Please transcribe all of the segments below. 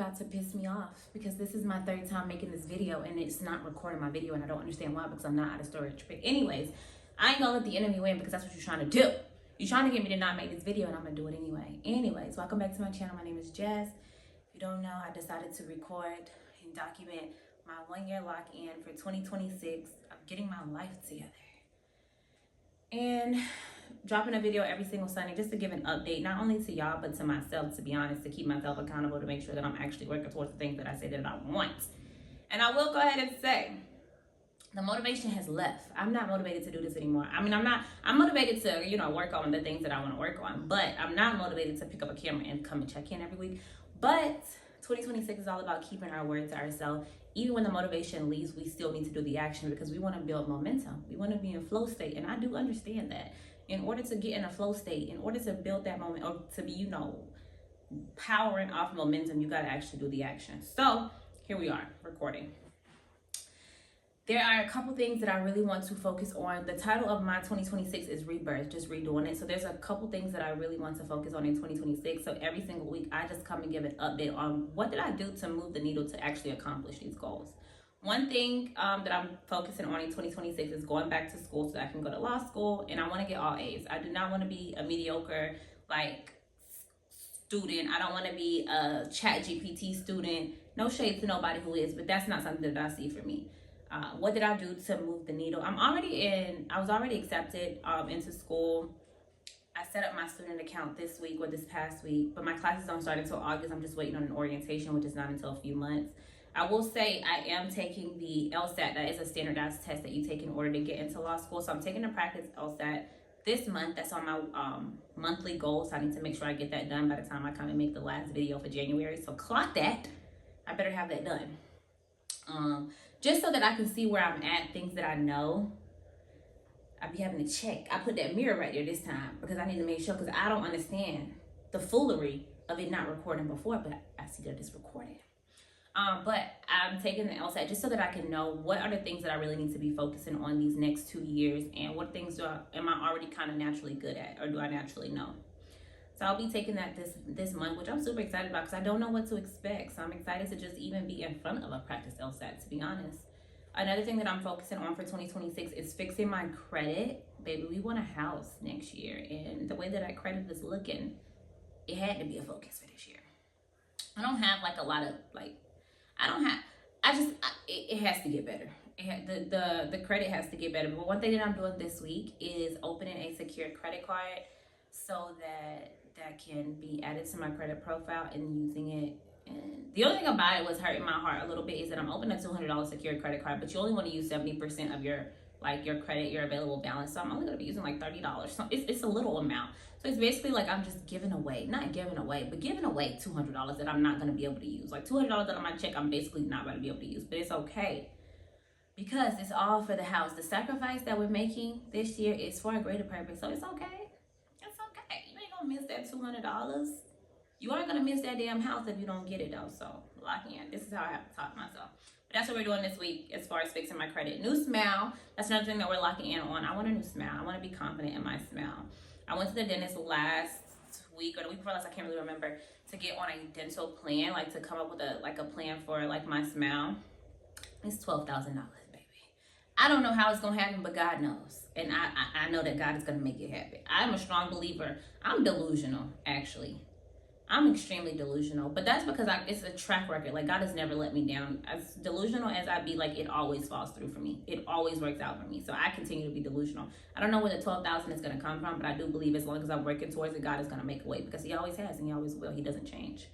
about to piss me off because this is my third time making this video and it's not recording my video, and I don't understand why, because I'm not out of storage. But anyways, I ain't gonna let the enemy win because that's what you're trying to do. You're trying to get me to not make this video, and I'm gonna do it anyway. Anyways, welcome back to my channel. My name is Jazz. If you don't know, I decided to record and document my 1-year lock-in for 2026 of getting my life together. And dropping a video every single Sunday just to give an update, not only to y'all, but to myself, to be honest, to keep myself accountable, to make sure that I'm actually working towards the things that I say that I want. And I will go ahead and say, the motivation has left. I'm not motivated to do this anymore. I mean, I'm motivated to, work on the things that I want to work on, but I'm not motivated to pick up a camera and come and check in every week. But 2026 is all about keeping our word to ourselves. Even when the motivation leaves, we still need to do the action because we want to build momentum. We want to be in flow state. And I do understand that. In order to get in a flow state, in order to build that moment, or to be, powering off momentum, you got to actually do the action. So here we are, recording. There are a couple things that I really want to focus on. The title of my 2026 is Rebirth, just redoing it. So there's a couple things that I really want to focus on in 2026. So every single week, I just come and give an update on what did I do to move the needle to actually accomplish these goals. One thing that I'm focusing on in 2026 is going back to school so that I can go to law school, and I want to get all A's. I do not want to be a mediocre, student. I don't want to be a ChatGPT student. No shade to nobody who is, but that's not something that I see for me. What did I do to move the needle? I was already accepted into school. I set up my student account this week or this past week, but my classes don't start until August. I'm just waiting on an orientation, which is not until a few months. I will say I am taking the LSAT. That is a standardized test that you take in order to get into law school. So I'm taking the practice LSAT this month. That's on my monthly goal. So I need to make sure I get that done by the time I kind of make the last video for January. So clock that. I better have that done. Just so that I can see where I'm at, things that I know. I be having to check. I put that mirror right there this time because I need to make sure, because I don't understand the foolery of it not recording before, but I see that it's recorded. But I'm taking the LSAT just so that I can know what are the things that I really need to be focusing on these next 2 years, and what things am I already kind of naturally good at, or do I naturally know? So I'll be taking that this month, which I'm super excited about because I don't know what to expect. So I'm excited to just even be in front of a practice LSAT, to be honest. Another thing that I'm focusing on for 2026 is fixing my credit. Baby, we want a house next year, and the way that our credit is looking, it had to be a focus for this year. I don't have a lot of it has to get better. The credit has to get better. But one thing that I'm doing this week is opening a secured credit card so that can be added to my credit profile and using it. And the only thing about it was hurting my heart a little bit is that I'm opening a $200 secured credit card, but you only want to use 70% of your credit, your available balance. So I'm only going to be using $30. So it's a little amount. So it's basically I'm just giving away $200 that I'm not going to be able to use. $200 that on my check, I'm basically not going to be able to use, but it's okay because it's all for the house. The sacrifice that we're making this year is for a greater purpose. So it's okay. It's okay. You ain't going to miss that $200. You aren't going to miss that damn house if you don't get it though. So lock in. This is how I have to talk to myself. But that's what we're doing this week as far as fixing my credit. New smile. That's another thing that we're locking in on. I want a new smile. I want to be confident in my smile. I went to the dentist last week or the week before last, I can't really remember, to get on a dental plan, to come up with a plan for my smile. It's $12,000, baby. I don't know how it's gonna happen, but God knows, and I know that God is gonna make it happen. I'm a strong believer. I'm delusional, actually. I'm extremely delusional, but that's because it's a track record. God has never let me down. As delusional as I be, it always falls through for me. It always works out for me. So I continue to be delusional. I don't know where the 12,000 is going to come from, but I do believe as long as I'm working towards it, God is going to make a way because he always has and he always will. He doesn't change.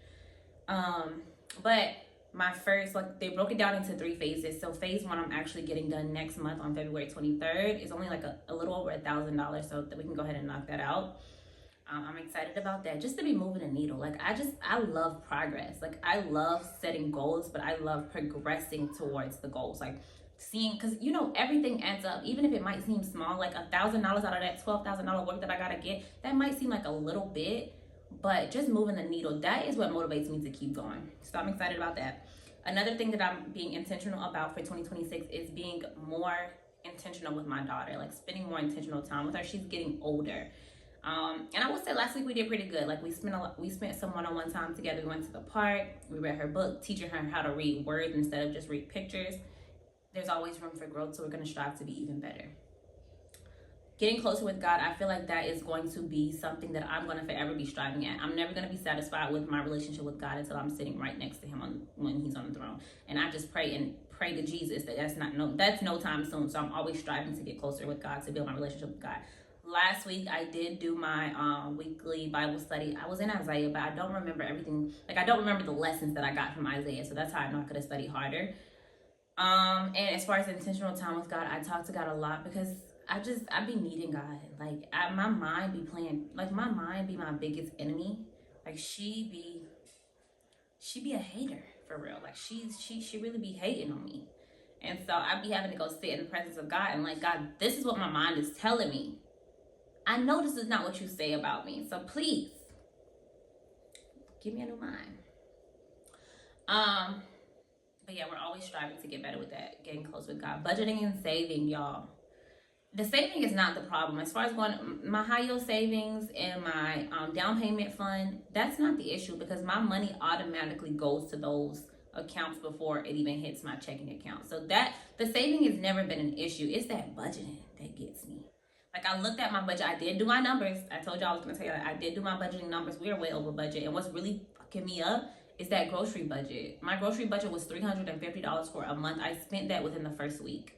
But my first, they broke it down into 3 phases. So phase 1, I'm actually getting done next month on February 23rd. It's only a little over $1,000, so that we can go ahead and knock that out. I'm excited about that, just to be moving a needle. I love progress. I love setting goals, but I love progressing towards the goals. Seeing, because everything adds up, even if it might seem small. $1,000 out of that $12,000 work that I gotta get, that might seem a little bit, but just moving the needle, that is what motivates me to keep going. So I'm excited about that. Another thing that I'm being intentional about for 2026 is being more intentional with my daughter, spending more intentional time with her. She's getting older. And I would say last week we did pretty good. Like we spent some one-on-one time together. We went to the park. We read her book, teaching her how to read words instead of just read pictures. There's always room for growth, so we're going to strive to be even better. Getting closer with God, I feel like that is going to be something that I'm going to forever be striving at. I'm never going to be satisfied with my relationship with God until I'm sitting right next to him when he's on the throne. And I just pray to Jesus that that's no time soon. So I'm always striving to get closer with God, to build my relationship with God. Last week I did do my weekly Bible study. I was in Isaiah, but I don't remember everything. Like I don't remember the lessons that I got from Isaiah. So that's how I know I could have studied harder. And as far as intentional time with God, I talk to God a lot because I be needing God. Like my mind be playing, like my mind be my biggest enemy. Like she be a hater for real. Like she really be hating on me. And so I be having to go sit in the presence of God and like, God, this is what my mind is telling me. I know this is not what you say about me. So please give me a new mind. But yeah, we're always striving to get better with that, getting close with God. Budgeting and saving, y'all. The saving is not the problem. As far as my high yield savings and my down payment fund, that's not the issue because my money automatically goes to those accounts before it even hits my checking account. So that the saving has never been an issue. It's that budgeting that gets me. Like I looked at my budget. I did do my numbers. I told y'all I was going to tell you that I did do my budgeting numbers. We are way over budget. And what's really fucking me up is that grocery budget. My grocery budget was $350 for a month. I spent that within the first week.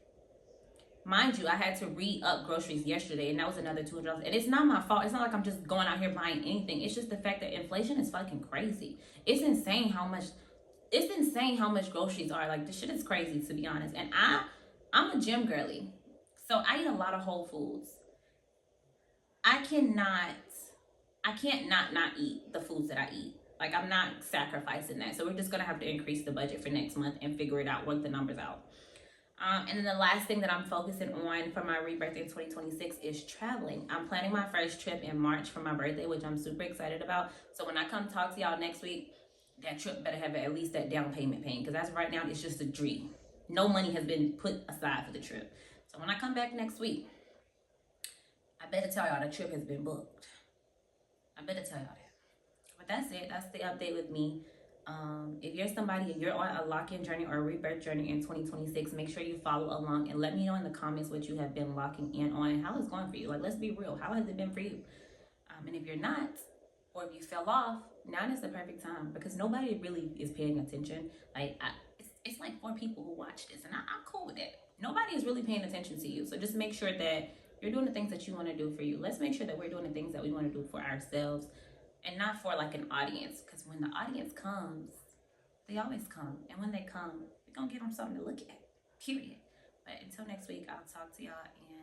Mind you, I had to re-up groceries yesterday, and that was another $200. And it's not my fault. It's not like I'm just going out here buying anything. It's just the fact that inflation is fucking crazy. It's insane how much groceries are. Like, this shit is crazy, to be honest. And I'm a gym girly, so I eat a lot of Whole Foods. I can't not eat the foods that I eat. Like, I'm not sacrificing that. So we're just going to have to increase the budget for next month and figure it out, work the numbers out. And then the last thing that I'm focusing on for my rebirth in 2026 is traveling. I'm planning my first trip in March for my birthday, which I'm super excited about. So when I come talk to y'all next week, that trip better have at least that down payment paying, because as of right now, it's just a dream. No money has been put aside for the trip. So when I come back next week, I better tell y'all the trip has been booked. I better tell y'all that. But that's it. That's the update with me. If you're somebody and you're on a lock-in journey or a rebirth journey in 2026, make sure you follow along and let me know in the comments what you have been locking in on and how it's going for you. Like, let's be real. How has it been for you? And if you're not, or if you fell off, now is the perfect time because nobody really is paying attention. Like, it's like 4 people who watch this, and I'm cool with it. Nobody is really paying attention to you. So just make sure that you're doing the things that you want to do for you. Let's make sure that we're doing the things that we want to do for ourselves. And not for like an audience, because when the audience comes, they always come. And when they come, we're going to give them something to look at, period. But until next week, I'll talk to y'all and